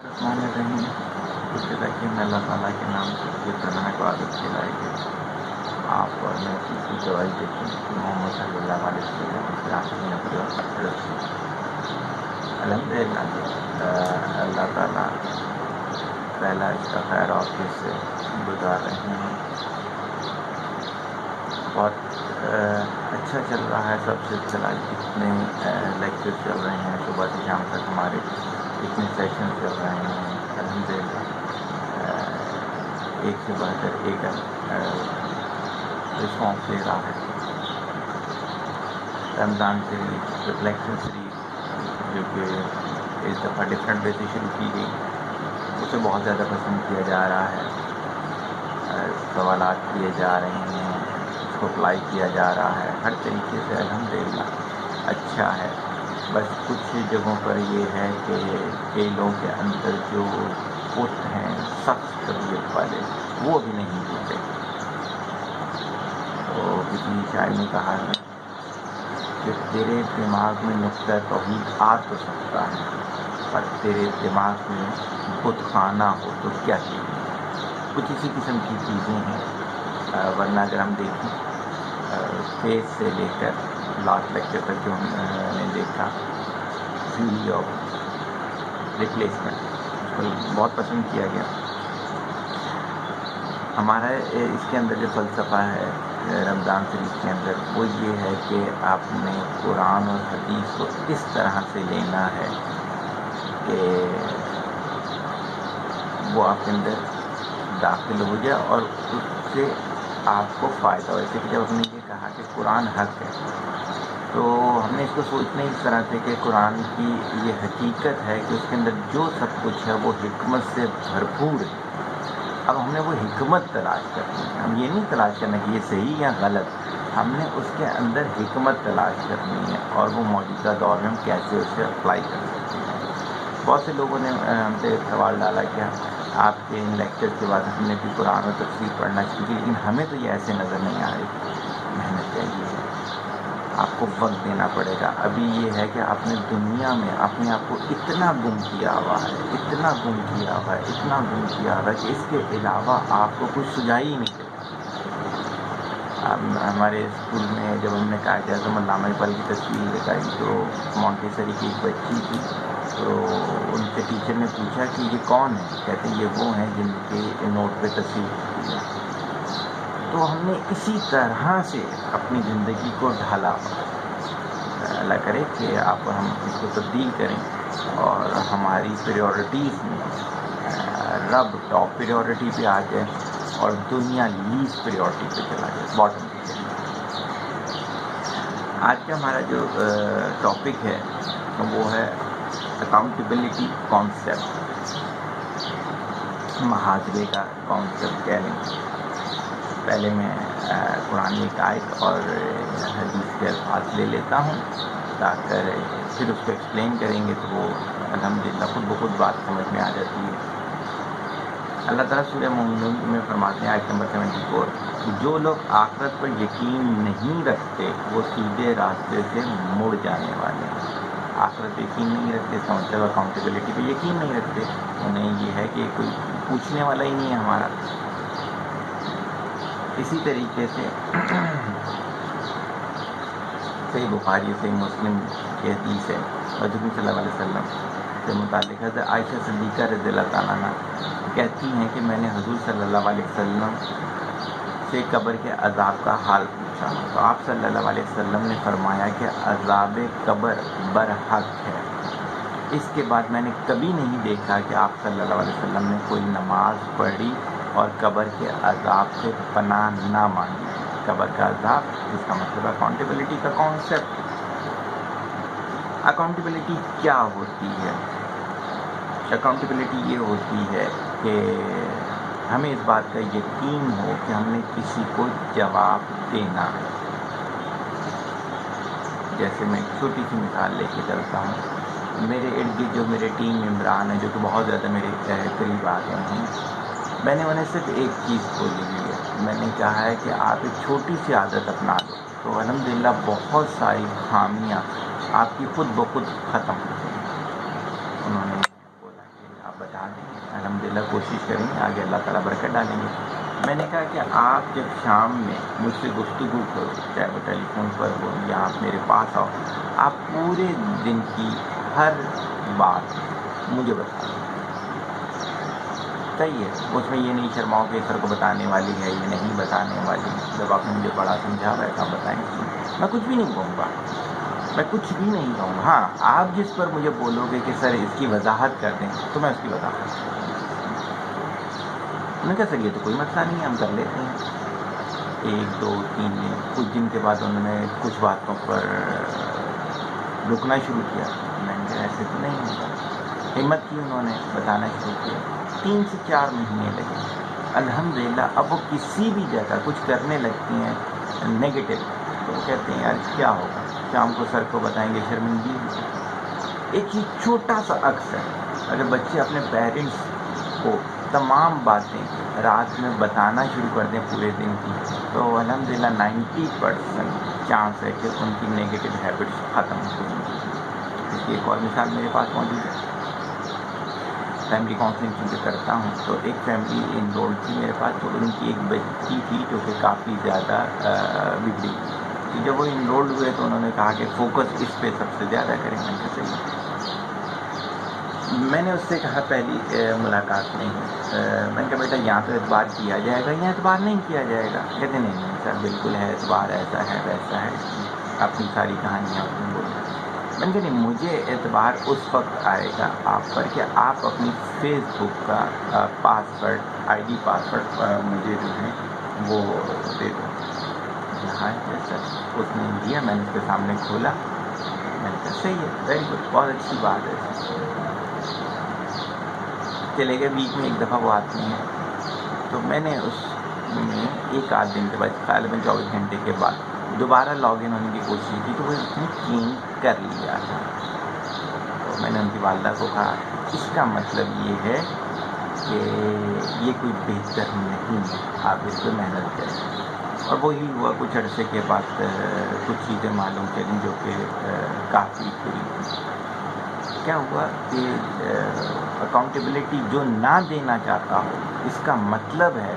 الرحمن الرحیم ابتداء میں اللہ تعالیٰ کے نام سے یہ تنہا کو عادت کھلائے گی آپ اور میں کسی دوائی دیکھیں کہ محمد صلی اللہ علیہ وسلم کے آخری نبی اور رسول الحمدللہ اللہ تعالیٰ پہلا اس کا خیر آفس سے گزار رہے ہیں. بہت اچھا چل رہا ہے سب سلسلہ. اتنے لیکچر چل رہے ہیں صبح سے شام تک ہمارے, اتنے سیشن چل رہے ہیں الحمدللہ. ایک سے بڑھ کر ایک رسپانس لے رہا ہے. رمضان شریف ریفلیکشن شریف جو کہ اس دفعہ ڈفرینٹ وے سے شروع کی گئی, اسے بہت زیادہ پسند کیا جا رہا ہے. سوالات کیے جا رہے ہیں, اس کو اپلائی کیا جا رہا ہے ہر طریقے سے الحمدللہ اچھا ہے. بس کچھ جگہوں پر یہ ہے کہ کئی لوگوں کے اندر جو پت ہیں سخت طبیعت والے وہ بھی نہیں ہوتے. تو کسی شاعر نے کہا ہے کہ تیرے دماغ میں نقطہ توحید آ تو سکتا ہے پر تیرے دماغ میں بت خانہ ہو تو کیا چاہیے. کچھ اسی قسم کی چیزیں ہیں. ورنہ اگر ہم دیکھیں فیس سے لے کر لاسٹ لیکچر تک جو ہم نے دیکھا تھیوری آف ریپلیسمنٹ, اس کو بہت پسند کیا گیا. ہمارا اس کے اندر جو فلسفہ ہے رمضان شریف کے اندر وہ یہ ہے کہ آپ نے قرآن اور حدیث کو اس طرح سے لینا ہے کہ وہ آپ کے اندر داخل ہو جائے اور اس سے آپ کو فائدہ ہو. جیسے کہ جب ہم نے یہ کہا کہ قرآن حق ہے تو ہم نے اس کو سوچنا اس طرح سے کہ قرآن کی یہ حقیقت ہے کہ اس کے اندر جو سب کچھ ہے وہ حکمت سے بھرپور ہے. اب ہم نے وہ حکمت تلاش کرنی ہے. ہم یہ نہیں تلاش کرنا کہ یہ صحیح یا غلط, ہم نے اس کے اندر حکمت تلاش کرنی ہے اور وہ موجودہ دور میں ہم کیسے اسے اپلائی کر سکتے ہیں. بہت سے لوگوں نے ہم سے سوال ڈالا کہ آپ کے ان لیکچر کے بعد ہم نے بھی قرآن و تفسیر پڑھنا شروع کی, لیکن ہمیں تو یہ ایسے نظر نہیں آ رہی. محنت چاہیے ہے, آپ کو وقت دینا پڑے گا. ابھی یہ ہے کہ آپ نے دنیا میں اپنے آپ کو اتنا گم کیا ہوا ہے, اتنا گم کیا ہوا ہے, اتنا گم کیا ہوا ہے کہ اس کے علاوہ آپ کو کچھ سجائی ہی نہیں چلتا. ہمارے اسکول میں جب ہم نے قائد اعظم علامہ اقبال کی تصویر دکھائی تو مونٹیسری کی ایک بچی تھی, تو ان کے ٹیچر نے پوچھا کہ یہ کون ہے, کہتے ہیں یہ وہ ہیں جن کے نوٹ پہ تصویر کی ہے. تو ہم نے اسی طرح سے اپنی زندگی کو ڈھالا. اللہ کرے کہ آپ ہم اس کو تبدیل کریں اور ہماری پریورٹیز میں رب ٹاپ پریورٹی پہ آ جائے اور دنیا لیسٹ پریورٹی پہ چلا جائے, باٹم پہ چلا جائے. آج کا ہمارا جو ٹاپک ہے وہ ہے اکاؤنٹیبلٹی کانسیپٹ, محاسبے کا کانسیپٹ کہہ لیں. پہلے میں قرآن ایک آیت اور حدیث کے الفاظ لے لیتا ہوں تاکہ پھر اس کو ایکسپلین کریں گے تو وہ الحمدللہ خود بخود بات سمجھ میں آ جاتی ہے. اللہ تعالیٰ سورہ مومنون میں فرماتے ہیں آیت نمبر 74, جو لوگ آخرت پر یقین نہیں رکھتے وہ سیدھے راستے سے مڑ جانے والے ہیں. آخرت پہ یقین نہیں رکھتے اس کا مطلب اکاؤنٹیبلٹی پہ یقین نہیں رکھتے. انہیں یہ ہے کہ کوئی پوچھنے والا ہی نہیں ہے ہمارا. اسی طریقے سے صحیح بخاری صحیح مسلم کی حدیث ہے حضور صلی اللہ علیہ وسلم سے متعلق. حضرت عائشہ صدیقہ رضی اللہ تعالیٰ عنہ کہتی ہیں کہ میں نے حضور صلی اللہ علیہ وسلم سے قبر کے عذاب کا حال پوچھا تو آپ صلی اللہ علیہ وسلم نے فرمایا کہ عذاب قبر برحق ہے. اس کے بعد میں نے کبھی نہیں دیکھا کہ آپ صلی اللہ علیہ وسلم نے کوئی نماز پڑھی اور قبر کے عذاب سے پناہ نہ مانگی. قبر کا عذاب جس کا مطلب اکاؤنٹیبلٹی کا کانسیپٹ. اکاؤنٹیبلٹی کیا ہوتی ہے؟ اکاؤنٹیبلٹی یہ ہوتی ہے کہ ہمیں اس بات کا یقین ہو کہ ہم نے کسی کو جواب دینا ہے. جیسے میں ایک چھوٹی سی مثال لے کے چلتا ہوں. میرے ارد گرد جو میرے ٹیم ممبران ہیں جو کہ بہت زیادہ میرے قریب آ گئے ہیں, میں نے انہیں صرف ایک چیز بولی ہوئی ہے. میں نے کہا ہے کہ آپ ایک چھوٹی سی عادت اپنا لو تو الحمدللہ بہت ساری خامیاں آپ کی خود بخود ختم ہو جائیں گی. انہوں نے بولا کہ آپ بتا الحمدللہ کوشش کریں گے، آگے اللہ تعالیٰ برکت ڈالیں گے۔ میں نے کہا کہ آپ جب شام میں مجھ سے گفتگو کرو، چاہے وہ ٹیلی فون پر ہو یا آپ میرے پاس آؤ، آپ پورے دن کی ہر بات مجھے بتا دو، صحیح ہے؟ اس میں یہ نہیں شرماؤ کہ سر کو بتانے والی ہے یہ نہیں بتانے والی۔ جب آپ نے مجھے بڑا سمجھا ہوا ہے تو آپ بتائیں گے، میں کچھ بھی نہیں کہوں گا، میں کچھ بھی نہیں کہوں گا۔ ہاں، آپ جس پر مجھے بولو گے کہ سر اس کی وضاحت کر دیں تو میں اس کی وضاحت کروں گا۔ میں کہا سر یہ تو کوئی مسئلہ نہیں ہے، ہم کر لیتے ہیں۔ 1 2 3 دن، کچھ دن کے بعد انہوں نے کچھ باتوں پر رکنا شروع کیا۔ میں نے کہا ایسے تو نہیں ہوگا، ہمت کی، انہوں نے بتانا شروع کیا۔ 3 سے 4 مہینے لگے، الحمدللہ اب وہ کسی بھی جگہ کچھ کرنے لگتی ہیں نگیٹو تو وہ کہتے ہیں یار کیا ہوگا، شام کو سر کو بتائیں گے شرمندگی ہوگی۔ ایک یہ چھوٹا سا عکس ہے، اگر بچے اپنے پیرنٹس کو تمام باتیں رات میں بتانا شروع کر دیں پورے دن کی، تو الحمدللہ 90% چانس ہے کہ ان کی نگیٹو ہیبٹس ختم ہو جائیں گی۔ اس کی ایک اور مثال میرے پاس موجود ہے۔ فیملی کاؤنسلنگ چونکہ کرتا ہوں تو ایک فیملی انرولڈ تھی میرے پاس، تو ان کی ایک بچی تھی جو کہ کافی زیادہ بگڑی تھی۔ جب وہ انرولڈ ہوئے تو انہوں نے کہا کہ فوکس اس پہ سب سے زیادہ کریں گے۔ کہ صحیح۔ میں نے اس سے کہا پہلی ملاقات میں ہی، میں نے کہا بیٹا یہاں تو اعتبار کیا جائے گا، یہاں اعتبار نہیں کیا جائے گا؟ کہتے نہیں سر بالکل ہے اعتبار، ایسا ہے ویسا ہے، اپنی ساری کہانیاں اس میں بولی۔ میں نے کہا نہیں، مجھے اعتبار اس وقت آئے گا آپ پر کہ آپ اپنی فیس بک کا پاسورڈ ID پاسورڈ مجھے جو ہے وہ دے دو۔ ہاں سر، اس نے دیا، میں نے اس کے سامنے کھولا، میں نے کہا صحیح ہے، ویری گڈ، بہت اچھی بات ہے۔ چلے گئے، ویک میں ایک دفعہ وہ آتی ہیں، تو میں نے اس میں 1 آدھ دن کے بعد غالباً 24 گھنٹے کے بعد دوبارہ لاگ ان ہونے کی کوشش کی تو وہ اس نے چینج کر لیا تھا۔ تو میں نے ان کی والدہ کو کہا اس کا مطلب یہ ہے کہ یہ کوئی بہتر نہیں ہے، آپ اس پہ محنت کریں۔ اور وہی ہوا، کچھ عرصے کے بعد کچھ چیزیں معلوم چلیں جو کہ کافی بری تھیں۔ کیا ہوا کہ اکاؤنٹیبلٹی جو نہ دینا چاہتا ہو، اس کا مطلب ہے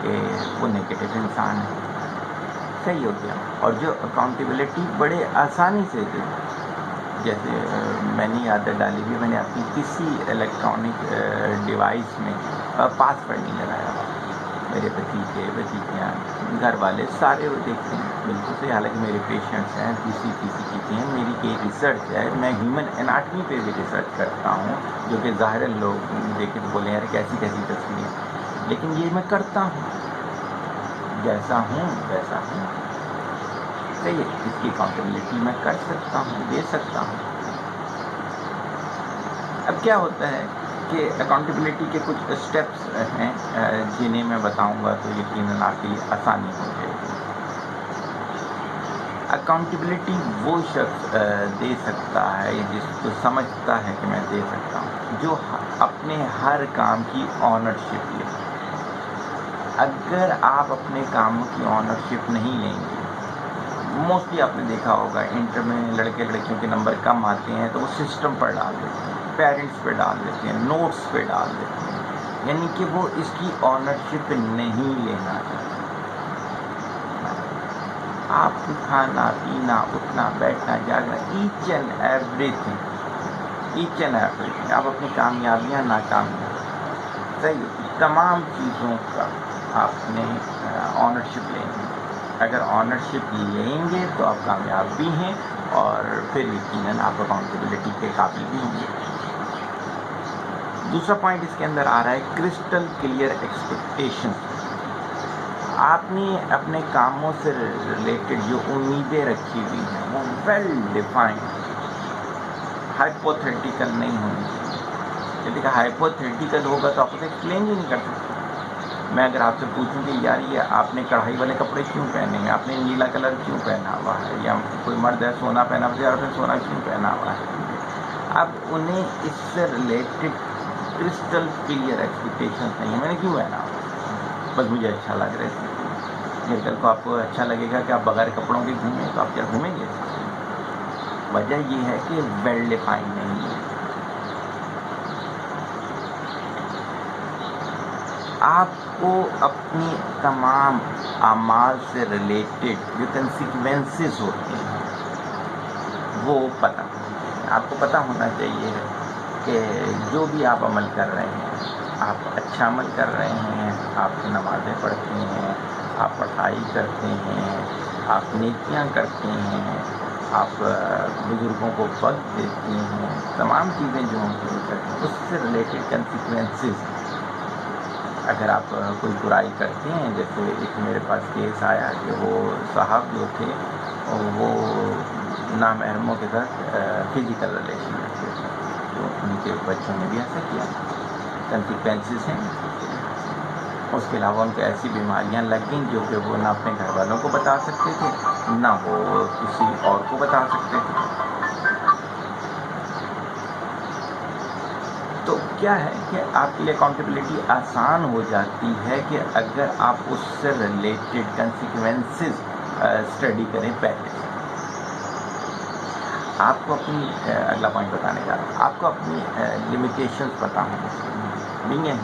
کہ وہ نگیٹو انسان ہے۔ صحیح ہو گیا۔ اور جو اکاؤنٹیبلٹی بڑے آسانی سے دے، جیسے میں نے عادت ڈالی ہوئی، میں نے اپنی کسی الیکٹرانک ڈیوائس میں پاسورڈ نہیں لگایا ہوا۔ میرے بچے بچیاں گھر والے سارے وہ دیکھتے ہیں، بالکل صحیح۔ حالانکہ میرے پیشنٹس ہیں کسی کی ہیں، میری ایک ریسرچ ہے، میں ہیومن اناٹمی پہ بھی ریسرچ کرتا ہوں، جو کہ ظاہر لوگ دیکھیں تو بولیں یار کیسی تصویر، لیکن یہ میں کرتا ہوں، جیسا ہوں ویسا ہوں۔ صحیح ہے، اس کی اکاؤنٹیبلٹی میں کر سکتا ہوں، دے سکتا ہوں۔ اب کیا ہوتا ہے کہ اکاؤنٹیبلٹی کے کچھ اسٹیپس ہیں جنہیں میں بتاؤں گا تو یقیناً آپ کے لیے آسانی ہو جائے گی۔ اکاؤنٹیبلٹی وہ شخص دے سکتا ہے جس کو سمجھتا ہے کہ میں دے سکتا ہوں، جو اپنے ہر کام کی آنرشپ لے۔ اگر آپ اپنے کاموں کی آنرشپ نہیں لیں گے، موسٹلی آپ نے دیکھا ہوگا انٹر میں لڑکے لڑکیوں کے نمبر کم آتے ہیں تو وہ سسٹم پر ڈال دیتے ہیں، پیرنٹس پہ ڈال دیتے ہیں، نوٹس پہ ڈال دیتے ہیں، یعنی کہ وہ اس کی آنرشپ نہیں لینا چاہتے۔ آپ کی کھانا پینا اٹھنا بیٹھنا جاگنا ایچ اینڈ ایوری تھنگ، آپ اپنی کامیابیاں ناکامیاں، صحیح، تمام چیزوں کا آپ نے آنرشپ لیں گے۔ اگر آنرشپ لیں گے تو آپ کامیاب بھی ہیں اور پھر یقیناً آپ اکاؤنٹیبلٹی کے قابل بھی ہوں گے۔ دوسرا پوائنٹ اس کے اندر آ رہا ہے کرسٹل کلیئر ایکسپیکٹیشن۔ آپ نے اپنے کاموں سے ریلیٹڈ جو امیدیں رکھی ہوئی ہیں وہ ویل ڈیفائنڈ، ہائپوتھیٹیکل نہیں ہونی چاہیے۔ دیکھا ہائپوتھیٹیکل ہوگا تو آپ اسے ایکسپلین ہی نہیں کر سکتے۔ میں اگر آپ سے پوچھوں کہ یار یہ آپ نے کڑھائی والے کپڑے کیوں پہنے ہیں، آپ نے نیلا کلر کیوں پہنا ہوا ہے، یا کوئی مرد ہے سونا پہنا ہوا ہے، آپ نے سونا کیوں پہنا ہوا ہے، اب انہیں اس سے ریلیٹڈ کرسٹل کلیئر ایکسپیکٹیشن نہیں ہے، میں نے کیوں پہنا ہوا، بس مجھے اچھا لگ رہا ہے۔ میرے کل کو آپ کو اچھا لگے گا کہ آپ بغیر کپڑوں کے گھومیں تو آپ کیا گھومیں گے؟ وجہ یہ ہے کہ ویل ڈیفائنڈ نہیں ہے۔ آپ کو اپنی تمام اعمال سے ریلیٹڈ جو کنسیکوینسز ہوتے ہیں وہ پتہ، آپ کو پتہ ہونا چاہیے کہ جو بھی آپ عمل کر رہے ہیں، آپ اچھا عمل کر رہے ہیں، آپ نمازیں پڑھتے ہیں، آپ پڑھائی کرتے ہیں، آپ نیکیاں کرتے ہیں، آپ بزرگوں کو وقت دیتے ہیں، تمام چیزیں جو ہم شروع کرتے ہیں اس سے ریلیٹڈ کنسیکوینسز. اگر آپ کوئی برائی کرتے ہیں، جیسے ایک میرے پاس کیس آیا کہ وہ صاحب جو تھے وہ نامحرموں کے ساتھ فزیکل ریلیشن رکھتے تھے، تو ان کے بچوں نے بھی ایسا کیا. کنسیکوینسز ہیں. اس کے علاوہ ان کو ایسی بیماریاں لگ گئیں جو کہ وہ نہ اپنے گھر والوں کو بتا سکتے تھے، نہ وہ کسی اور کو بتا سکتے تھے. تو کیا ہے کہ آپ کے لیے اکاؤنٹیبلٹی آسان ہو جاتی ہے کہ اگر آپ اس سے ریلیٹڈ کنسیکوینسز اسٹڈی کریں پہلے سے. آپ کو اپنی اگلا پوائنٹ بتانے کا، آپ کو اپنی لمیٹیشنز پتہ ہونی چاہیے. نہیں ہے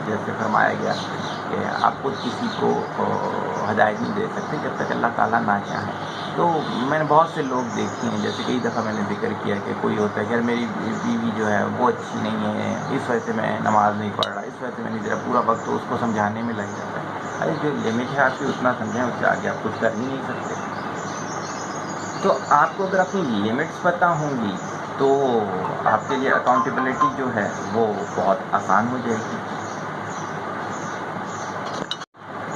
جیسے فرمایا گیا کہ آپ خود کسی کو ہدایت نہیں دے سکتے جب تک اللہ تعالیٰ نہ چاہیں. تو میں نے بہت سے لوگ دیکھے ہیں، جیسے کئی دفعہ میں نے ذکر کیا کہ کوئی ہوتا ہے کہ میری بیوی جو ہے وہ اچھی نہیں ہے، اس وجہ سے میں نماز نہیں پڑھ رہا، اس وجہ سے میں نہیں دے رہا، پورا وقت تو اس کو سمجھانے میں لگ جاتا ہے. ارے جو لمٹ ہے آپ کی اتنا سمجھیں، اس سے آگے آپ کچھ کر ہی نہیں سکتے. تو آپ کو اگر اپنی لمٹس پتہ ہوں گی تو آپ کے لیے اکاؤنٹیبلٹی جو ہے وہ بہت آسان ہو جائے گی.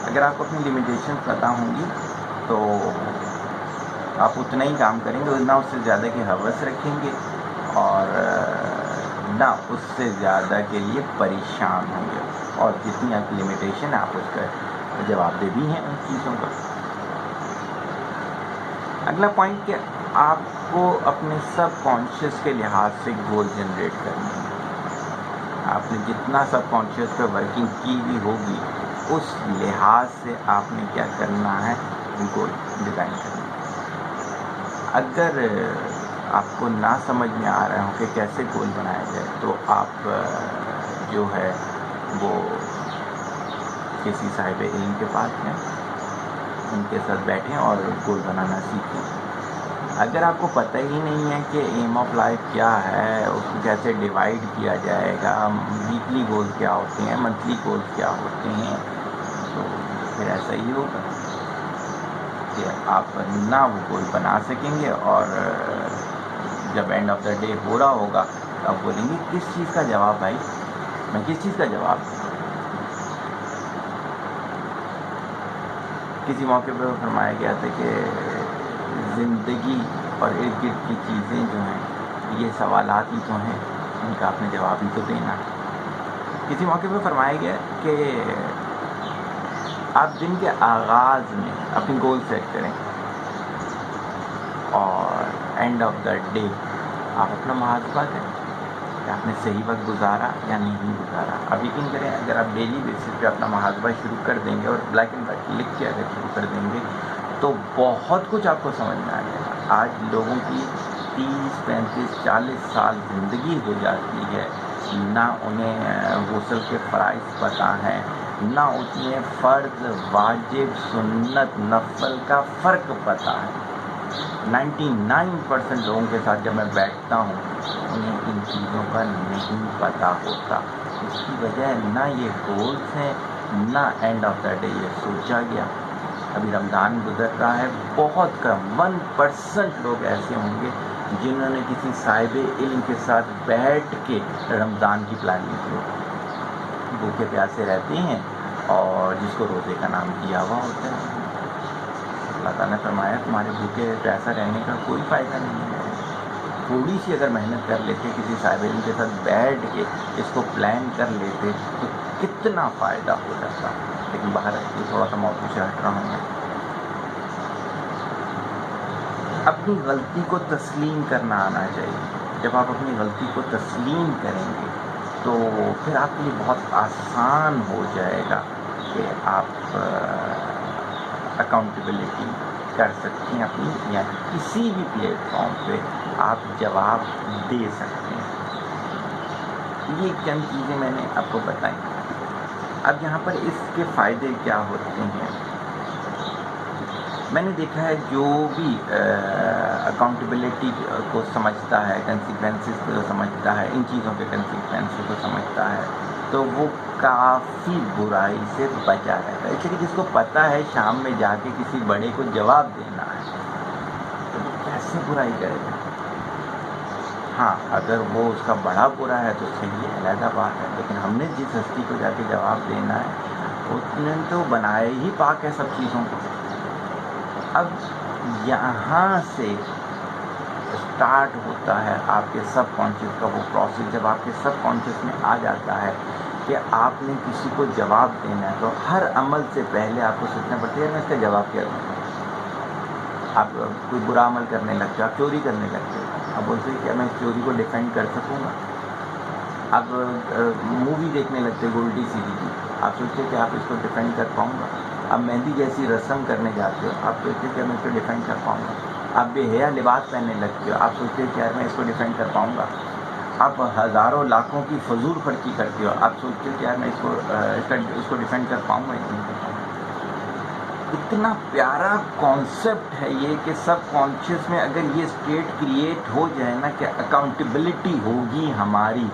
اگر آپ کو اپنی لمیٹیشن پتہ ہوں گی تو آپ اتنا ہی کام کریں گے، نہ اس سے زیادہ کی ہوس رکھیں گے اور نہ اس سے زیادہ کے لیے پریشان ہوں گے. اور جتنی آپ کی لمیٹیشن ہے آپ اس کا جواب دے بھی ہیں ان چیزوں کا. اگلا پوائنٹ کہ آپ کو اپنے سب کانشیس کے لحاظ سے گول جنریٹ کرنے ہیں. آپ نے جتنا سب کانشیس پہ ورکنگ کی بھی ہوگی اس لحاظ سے آپ نے کیا کرنا ہے، گول ڈیزائن کرنا ہے. اگر آپ کو نہ سمجھ میں آ رہا ہو کہ کیسے گول بنایا جائے تو آپ جو ہے وہ کسی صاحب علم کے پاس جائیں، ان کے ساتھ بیٹھیں اور گول بنانا سیکھیں. اگر آپ کو پتہ ہی نہیں ہے کہ ایم آف لائف کیا ہے، اس کو کیسے ڈیوائڈ کیا جائے گا، ویکلی گول کیا ہوتے ہیں، منتھلی گولز کیا ہوتے ہیں، تو پھر ایسا ہی ہوگا کہ آپ نہ وہ گول بنا سکیں گے. اور جب اینڈ آف دا ڈے ہو رہا ہوگا تو آپ بولیں گے کس چیز کا جواب بھائی، میں کس چیز کا جواب دوں. کسی موقع پہ فرمایا گیا تھا کہ زندگی اور ارد گرد کی چیزیں جو ہیں یہ سوالات ہی تو ہیں، ان کا آپ نے جواب ہی تو دینا. کسی موقع پہ فرمایا گیا کہ آپ دن کے آغاز میں اپنی گول سیٹ کریں اور اینڈ آف دا ڈے آپ اپنا محاسبہ کریں کہ آپ نے صحیح وقت گزارا یا نہیں گزارا. اب یقین کریں اگر آپ ڈیلی بیسس پہ اپنا محاسبہ شروع کر دیں گے اور بلیک اینڈ وائٹ لکھ کے اگر شروع کر دیں گے تو بہت کچھ آپ کو سمجھ میں آ جائے گا. آج لوگوں کی 30 35 40 سال زندگی ہو جاتی ہے، نہ انہیں غسل کے فرائض پتہ ہیں، نہ انہیں فرض واجب سنت نفل کا فرق پتہ ہے. 99% لوگوں کے ساتھ جب میں بیٹھتا ہوں انہیں ان چیزوں کا نہیں پتہ ہوتا. اس کی وجہ نہ یہ گولز ہیں، نہ اینڈ آف دا ڈے یہ سوچا گیا. ابھی رمضان گزر رہا ہے، بہت کم 1% لوگ ایسے ہوں گے جنہوں نے کسی صاحب علم کے ساتھ بیٹھ کے رمضان کی پلاننگ کی ہوتی. بھوکے پیاسے رہتے ہیں اور جس کو روزے کا نام دیا ہوا ہوتا ہے. اللہ تعالیٰ نے فرمایا تمہارے بھوکے پیاسا رہنے کا کوئی فائدہ نہیں ہے. تھوڑی سی اگر محنت کر لیتے، کسی صاحب علم کے ساتھ بیٹھ کے اس کو پلان کر لیتے تو کتنا فائدہ ہو جاتا. لیکن باہر یہ تھوڑا سا موضوع سے ہٹ رہا ہوں میں. اپنی غلطی کو تسلیم کرنا آنا چاہیے. جب آپ اپنی غلطی کو تسلیم کریں گے تو پھر آپ کے لیے بہت آسان ہو جائے گا کہ آپ اکاؤنٹیبلٹی کر سکتے ہیں اپنی، یا کسی بھی پلیٹ فارم پہ آپ جواب دے سکتے ہیں. یہ چند چیزیں میں نے آپ کو بتائیں. اب یہاں پر اس کے فائدے کیا ہوتے ہیں؟ میں نے دیکھا ہے جو بھی اکاؤنٹیبلٹی کو سمجھتا ہے، کنسیکوینسز کو سمجھتا ہے، ان چیزوں کے کنسیکوینسز کو سمجھتا ہے، تو وہ کافی برائی سے بچا رہتا ہے. اس لیے کہ جس کو پتہ ہے شام میں جا کے کسی بڑے کو جواب دینا ہے تو وہ کیسے برائی کرے گا؟ ہاں اگر وہ اس کا بڑا برا ہے تو صحیح ہے، علیحدہ بات ہے، لیکن ہم نے جس ہستی کو جا کے جواب دینا ہے اس نے تو بنائے ہی پاک ہے سب چیزوں کو. اب یہاں سے اسٹارٹ ہوتا ہے آپ کے سب کانشیس کا وہ پروسیس. جب آپ کے سب کانشیس میں آ جاتا ہے کہ آپ نے کسی کو جواب دینا ہے تو ہر عمل سے پہلے آپ کو سوچنا پڑتا ہے میں اس کا جواب کیا دوں گا. آپ کوئی برا عمل کرنے لگتے ہو، آپ چوری کرنے لگتے ہو، اب بولتے ہیں کیا میں اس چوری کو ڈیفینڈ کر سکوں گا. اب مووی دیکھنے لگتے ہو الٹی سیدھی کی، آپ سوچتے کہ آپ اس کو ڈیفینڈ کر پاؤں گا. اب مہندی جیسی رسم کرنے جاتے ہو، آپ سوچتے کہ میں اس کو ڈیفینڈ کر پاؤں گا. آپ بے حیا لباس پہننے لگتے ہو، آپ سوچتے کہ یار میں اس کو ڈیفینڈ کر پاؤں گا. آپ ہزاروں لاکھوں کی فضول خرچی کرتے ہو، آپ سوچتے کہ یار میں اس کو ڈیفینڈ کر پاؤں گا یا نہیں کر پاؤں گا. اتنا پیارا کانسیپٹ ہے یہ کہ سب کانشیس میں اگر یہ اسٹیٹ کریٹ ہو جائے نا کہ اکاؤنٹیبلٹی ہوگی ہماری.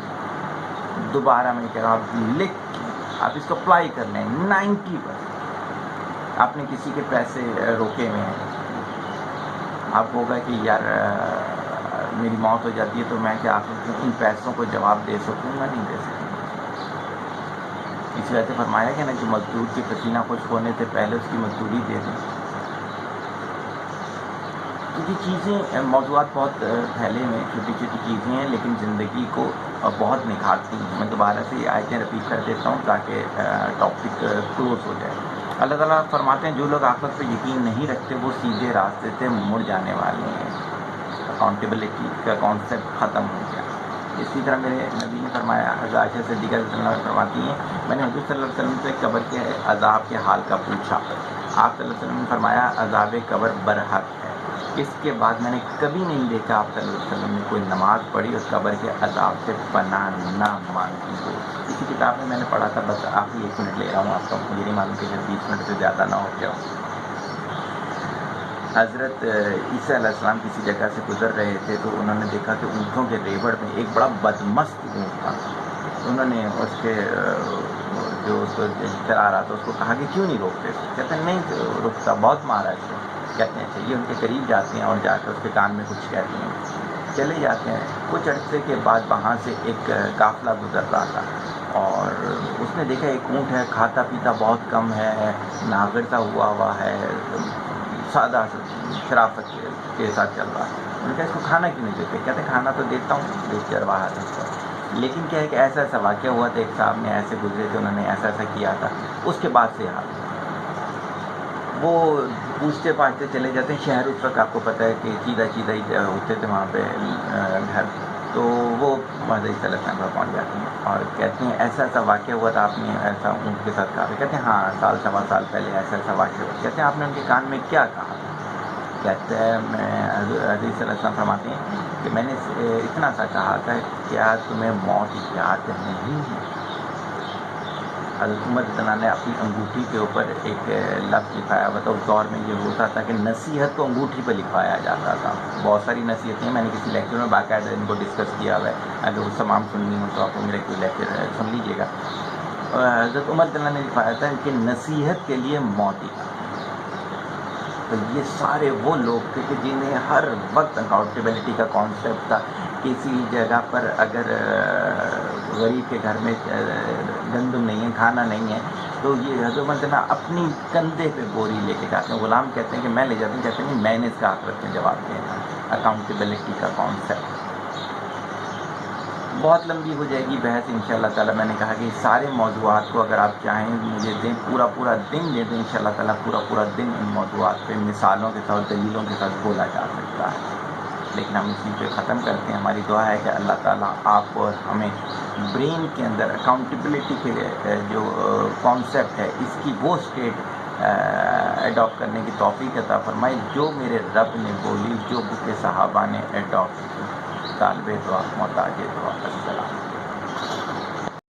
دوبارہ میں کہہ رہا ہوں آپ لکھ کے آپ اس کو اپلائی کر لیں. 90% آپ نے کسی کے پیسے روکے ہوئے ہیں، آپ ہوگا کہ یار میری موت ہو جاتی ہے تو میں کیا آپ ان پیسوں کو جواب دے سکوں گا؟ نہیں دے سکوں گا. اس وجہ سے فرمایا کہ نا کہ مزدور کے پسینہ خشک ہونے سے پہلے اس کی مزدوری دے دیں. تو یہ چیزیں موضوعات بہت پھیلے ہوئے ہیں، چھوٹی چھوٹی چیزیں ہیں لیکن زندگی کو بہت نکھارتی ہیں. میں دوبارہ سے یہ آیتیں رپیٹ کر دیتا ہوں تاکہ ٹاپک کلوز ہو جائے. اللہ تعالیٰ فرماتے ہیں جو لوگ آخرت پہ یقین نہیں رکھتے وہ سیدھے راستے سے مڑ جانے والے ہیں. اکاؤنٹیبلٹی کا کانسیپٹ ختم ہو گیا. اسی طرح میرے نبی نے فرمایا، عائشہ صدیقہ رضی اللہ عنہا فرماتی ہیں میں نے حضور صلی اللہ علیہ وسلم سے قبر کے عذاب کے حال کا پوچھا. آپ صلی اللہ علیہ وسلم نے فرمایا عذاب قبر برحق ہے. اس کے بعد میں نے کبھی نہیں دیکھا آپ صلی اللہ علیہ وسلم نے کوئی نماز پڑھی اور قبر کے عذاب سے پناہ نہ مانگی ہو. اسی کتاب میں نے پڑھا تھا، بس آخری 1 منٹ لے رہا ہوں آپ کا، مجھے نہیں معلوم کہ 20 منٹ سے زیادہ نہ ہو گیا. حضرت عیسیٰ علیہ السلام کسی جگہ سے گزر رہے تھے تو انہوں نے دیکھا کہ اونٹوں کے ریوڑ میں ایک بڑا بدمست اونٹ تھا. انہوں نے اس کے جو اس کو چلا رہا تھا اس کو کہا کہ کیوں نہیں روکتے؟ کہتے ہیں نہیں رکتا، بہت مارا اس کو. کہتے ہیں چاہیے، ان کے قریب جاتے ہیں اور جا کے اس کے کان میں کچھ کہتے ہیں، چلے جاتے ہیں. کچھ عرصے کے بعد وہاں سے ایک قافلہ گزر رہا تھا اور اس نے دیکھا ایک اونٹ ہے، کھاتا پیتا بہت کم ہے، ناغر سا ہوا ہے، سادہ شرافت کے ساتھ چل رہا ہے. انہوں نے کہا اس کو کھانا کیوں نہیں دیتے؟ کہتے ہیں کھانا تو دیتا ہوں، دیکھ چرواہا تھا اس کا، لیکن کیا ہے کہ ایسا ایسا واقعہ ہوا تھا، ایک صاحب نے ایسے گزرے تھے، انہوں نے ایسا ایسا کیا تھا. اس کے بعد سے حال وہ پوچھتے پاچھتے چلے جاتے ہیں. شہر اس وقت آپ کو پتہ ہے کہ چیدہ چیدہ ہی ہوتے تھے وہاں پہ گھر، تو وہ حضرت عیسیٰ علیہ السلام پر پہنچ جاتے ہیں اور کہتے ہیں ایسا ایسا واقعہ ہوا تھا، آپ نے ایسا اونٹ کے ساتھ کہا. کہتے ہیں ہاں سال سوا سال پہلے ایسا ایسا واقعہ ہوا. کہتے ہیں آپ نے ان کے کان میں کیا کہا؟ کہتے ہیں میں حضرت عیسیٰ علیہ السلام فرماتے ہیں کہ میں نے اتنا سا کہا تھا کیا تمہیں موت یاد نہیں ہے؟ حضرت عمر رضی اللہ عنہ نے اپنی انگوٹھی کے اوپر ایک لفظ لکھایا ہوا تھا. اس دور میں یہ ہوتا تھا کہ نصیحت کو انگوٹھی پہ لکھوایا جاتا تھا. بہت ساری نصیحتیں میں نے کسی لیکچر میں باقاعدہ ان کو ڈسکس کیا ہوا ہے، اگر وہ تمام سننی ہو تو آپ میرے کوئی لیکچر سن لیجیے گا. حضرت عمر رضی اللہ عنہ نے لکھوایا تھا کہ نصیحت کے لیے موت ہی کافی. تو یہ سارے وہ لوگ تھے کہ جنہیں ہر وقت اکاؤنٹیبلٹی کا کانسیپٹ تھا. کسی جگہ پر اگر غریب کے گھر میں گندم نہیں ہے، کھانا نہیں ہے، تو یہ حضرت عمر جناب اپنی کندھے پہ بوری لے کے جاتے ہیں. غلام کہتے ہیں کہ میں لے جاتا ہوں، کہتے ہیں میں نے اس کا آخرت میں جواب دینا. اکاؤنٹیبلٹی کا کانسیپٹ بہت لمبی ہو جائے گی بحث انشاءاللہ تعالیٰ. میں نے کہا کہ سارے موضوعات کو اگر آپ چاہیں مجھے دیں، پورا دن دے دیں انشاءاللہ تعالیٰ، پورا دن ان موضوعات پہ مثالوں کے ساتھ دلیلوں کے ساتھ بولا جا سکتا ہے. لیکن ہم اسی پہ ختم کرتے ہیں. ہماری دعا ہے کہ اللہ تعالیٰ آپ اور ہمیں برین کے اندر اکاؤنٹیبلٹی کے جو کانسیپٹ ہے اس کی وہ اسٹیٹ ایڈاپٹ کرنے کی توفیق عطا فرمائے جو میرے رب نے بولی، جو بک صحابہ نے ایڈاپٹ کی. طالب دعا، محتاج دعا. السلام.